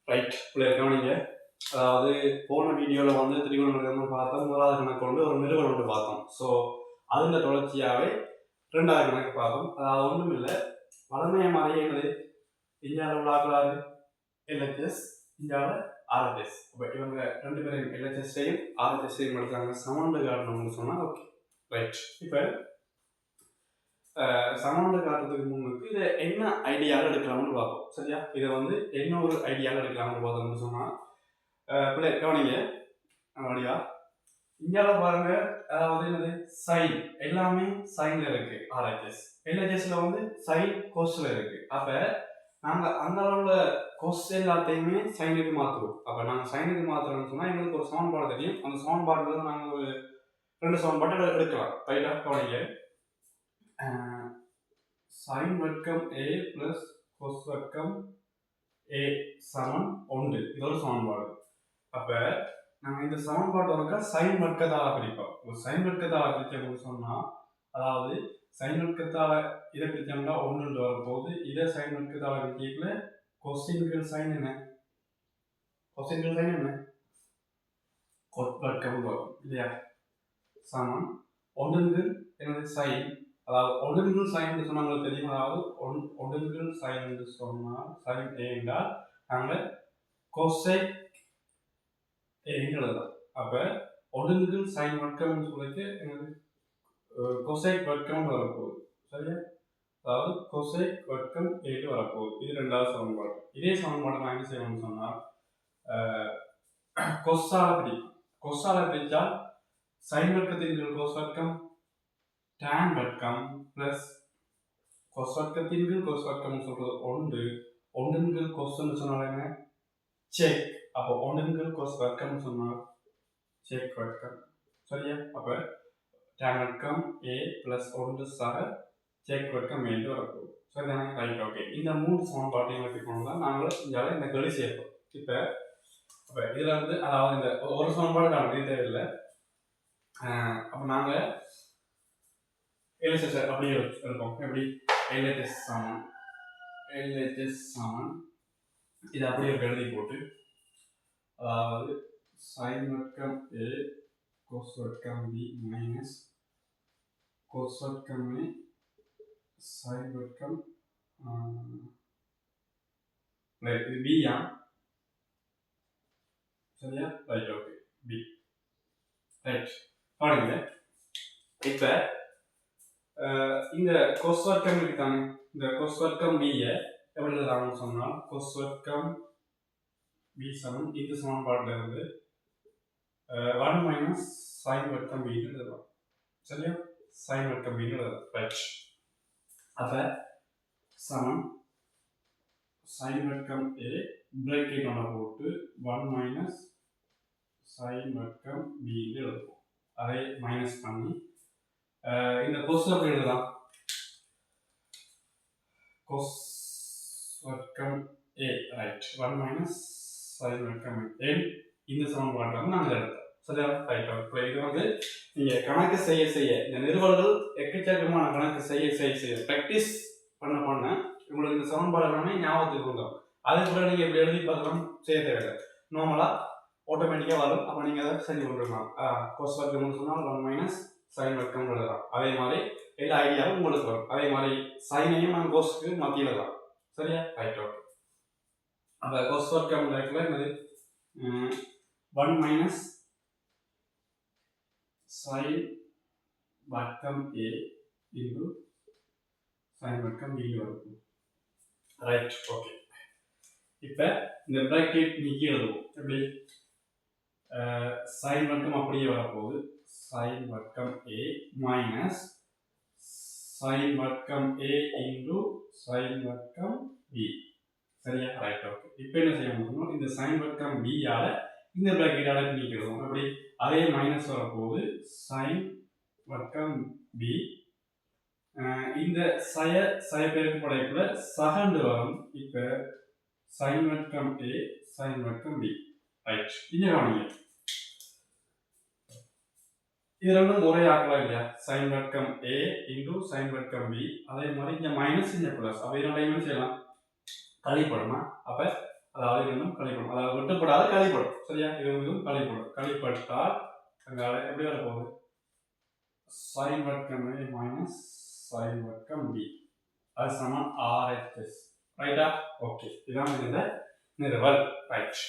Right கவனிங்க. அதாவது போன வீடியோவில் வந்து திரிகோணம் பார்த்தோம், முதலாவது கணக்கு கொண்டு ஒரு நிறுவனம் ஒன்று பார்த்தோம். ஸோ அதில் தொடர்ச்சியாகவே ரெண்டாவது கணக்கு பார்த்தோம். அதாவது ஒன்றும் இல்லை, வளமைய மாதிரியே என்னது இந்தியாவில் உள்ளாக்கலாறு எல்ஹெச்எஸ், இந்தியாவில் ஆர்ஹெச்எஸ். இப்போ இவங்க ரெண்டு பேரும் எல்ஹெச்எஸ்டையும் ஆர்ஹெச்எஸ்டையும் எடுத்தாங்க, சமன்பாடு காட்டணும்னு சொன்னால் ஓகே ரைட். இப்போ சமன்பாடு காட்டுறதுக்கு முன்னுக்கு இதை என்ன ஐடியாவில் எடுக்கலாம்னு பார்ப்போம். சரியா, இதை வந்து என்ன ஒரு ஐடியாவில் எடுக்கலாம்னு பார்த்தோம்னு சொன்னால் பிள்ளை கவனிங்க வழியா இந்தியாவில் பாருங்க. அதாவது என்னது சைன் எல்லாமே சைன்ல இருக்கு. ஆர்ஹெச்எஸ் எல்ஹெச்எஸ்ல வந்து சைன் கோஸ்ட்ல இருக்கு. அப்ப நாங்க அந்த அளவுல கோஸ்ட் எல்லாத்தையுமே சைனுக்கு மாற்றுவோம். அப்ப நாங்க சைனுக்கு மாத்துறோம்னு சொன்னா எங்களுக்கு ஒரு சமன்பாடு தெரியும். அந்த சமன்பாடுல நாங்க ஒரு ரெண்டு சமன்பாடு எடுக்கலாம். ரைட்டா கவனிங்க. சைன் வர்க்கம் ஏ பிளஸ் கோஸ் வர்க்கம் ஏ சமன் 1. இது ஒரு சமன்பாடு. அப்ப நம்ம இந்த சமன்பாட்டை இருக்க சைன் வர்க்கத்தால பிரிப்போம். ஒரு சைன் வர்க்கத்தால பிரிச்சோம்னு சொன்னா, அதாவது சைன் வர்க்கத்தால இதை பிரிச்சோம்னா 1 வரப்போகுது. இதை சைன் வர்க்கத்தால பிரிக்கல கொஸ்டின்கள் சைன் என்ன, கொஸ்டின்கள் சைன் என்ன, கொட் வர்க்கம் வரும் இல்லையா, சமன் 1 என்னது சைன். அதாவது 1 சைன் சொன்னாங்க தெரியும். அதாவது 1 சைன் சொன்னால் சைன் ஏ என்றால் நாங்கள் கொசைக் எழுதலாம். அப்ப 1 சைன் வர்க்கம் சொல்லிட்டு கொசைக் வர்க்கம் வரப்போகுது. சரியா, அதாவது கொசைக் வர்க்கம் 7 வரப்போகுது. இது ரெண்டாவது சமன்பாடு. இதே சமன்பாடு நான் என்ன செய்யணும்னு சொன்னால் கொஸ்ஸால பிடிக்கும். கொஸ்ஸால பிடிச்சால் சைன் வர்க்கத்தின் கொஸ் வர்க்கம் tan வர்க்கம் பிளஸ் கொஸ் வர்க்கத்தின் கொஸ் வர்க்கம் சொல்றது 1 கொஸ்ன்னு சொன்னால் என்ன செக். அப்போ 1 கொஸ் வர்க்கம் சொன்னால் செக் வர்க்கம். சரியா, அப்ப tan வர்க்கம் a பிளஸ் 1 சக செக் வர்க்கம் என்று வரப்போகுது. சரிதானே, ரைட் ஓகே. இந்த 3 சமன்பாட்டையும் வச்சுக்கணும் தான் நாங்கள் இந்த கெளி சேர்ப்போம். இப்போ இதில் வந்து அதாவது இந்த ஒரு சமன்பாடு காண தேவையில்லை. அப்போ நாங்கள் எல்ஹெச்எஸ் அப்படியே எடுப்போம். எப்படி எல்ஹெச்எஸ் சமன் இதை அப்படியே எழுதி போட்டு, அதாவது சைன் வர்க்கம் ஏ கோஸ் வர்க்கம் பி மைனஸ் கோஸ் வர்க்கம் ஏ சைன் வர்க்கம் இது பியா. சரியா, ரைட் ஓகே பி ரைட். பாருங்க இப்போ இந்த கொஸ் வர்க்கம் இருக்காங்க. இந்த கொஸ் வர்க்கம் பியை எப்படி எழுதலாம்னு சொன்னால் கொஸ் வர்க்கம் பி சமன் இந்த சமன்பாட்டில் இருந்து 1 மைனஸ் சைன் வர்க்கம் பின்னு எழுதலாம். சரியா, சைன் வர்க்கம் பின்னு எழுதலாம். ரைட். அப்போ சமன் சைன் வர்க்கம் ஏ பிரேக்கெட் ஒன்று போட்டு 1 மைனஸ் சைன் வர்க்கம் பின்னு எழுதுவோம். அதை மைனஸ் பண்ணி இந்த கொஸ் அப்படி எழுதலாம். கொஸ் வர்க்கம் ஏ ரைட் 1 மைனஸ் சைன் வர்க்கம் ஏ இந்த சமன்பாட்டில் வந்து நாங்கள் எடுத்தோம். சரியா, ரைட். இப்போ இது வந்து நீங்கள் கணக்கு செய்ய இந்த நிறுவல்கள் எக்கச்சக்கமான கணக்கு செய்ய ப்ராக்டிஸ் பண்ண உங்களுக்கு இந்த சமன்பாடு எல்லாமே ஞாபகத்துக்கு வந்துடும். அதுக்கு கூட நீங்கள் இப்படி எழுதி பார்க்கலாம் செய்ய தேவையில்லை. நார்மலாக ஆட்டோமேட்டிக்காக வரும். அப்போ நீங்கள் அதை செஞ்சு கொண்டுருக்கலாம். கொஸ் வர்க்கம்னு சொன்னால் 1 மைனஸ் சைன் வர்க்கம் எழுதலாம். அதே மாதிரி எல்லா ஐடியாவும் உங்களுக்கு வரும். அதே மாதிரி சைனையும் நான் கோஸ்க்கு மாற்றி எழுதலாம். சரியா, ரைட் ஓகே. அப்போ கோஸ் வர்க்கம் இருக்குல்ல என்னது 1 மைனஸ் சைன் வர்க்கம் ஏ இன்டு சைன் வர்க்கம் பி வரும். Right okay. இப்போ இந்த பிராக்கெட் நீக்கி எழுதுவோம். எப்படி சைன் வர்க்கம் அப்படியே வரப்போகுது. சைன் வர்க்கம் ஏ மைனஸ் சைன் வர்க்கம் ஏ இன்டு சைன் வர்க்கம் பி. சரியா, ரைட் ஓகே. இப்போ என்ன செய்ய முடியும், இந்த சைன் வர்க்கம் பி யால இந்த பிராக்கெட்டால நீக்கிடுவோம். அப்படி அதே மைனஸ் வரப்போகுது சைன் வர்க்கம் பி. இந்த சய பேருக்கு படைப்புல சகண்டு வரும். இப்போ சைன் வர்க்கம் ஏ சைன் வர்க்கம் பி. ரைட். இங்கே கவனிங்க, இது ரெண்டும் ஒரே ஆக்கலாம் இல்லையா, சைன் வர்க்கம் ஏ இன்டு சைன் வர்க்கம் பி. அதே மாதிரி இங்கே மைனஸ் இங்கே பிளஸ். அப்போ இதோட என்ன செய்யலாம், கழிப்படமா. அப்போ அதாவது இன்னும் கழிப்படும், அதாவது விட்டுப்படாத கழிப்படும். சரியா, இது இதுவும் கழிப்படும். கழிப்பட்டால் அங்கே எப்படி வர போகுது? sin வர்க்கம் a மைனஸ் sin வர்க்கம் b அது சமம் RHS. ரைட்டா? ஓகே, இதான் இந்த நிறுவல். ரைட்.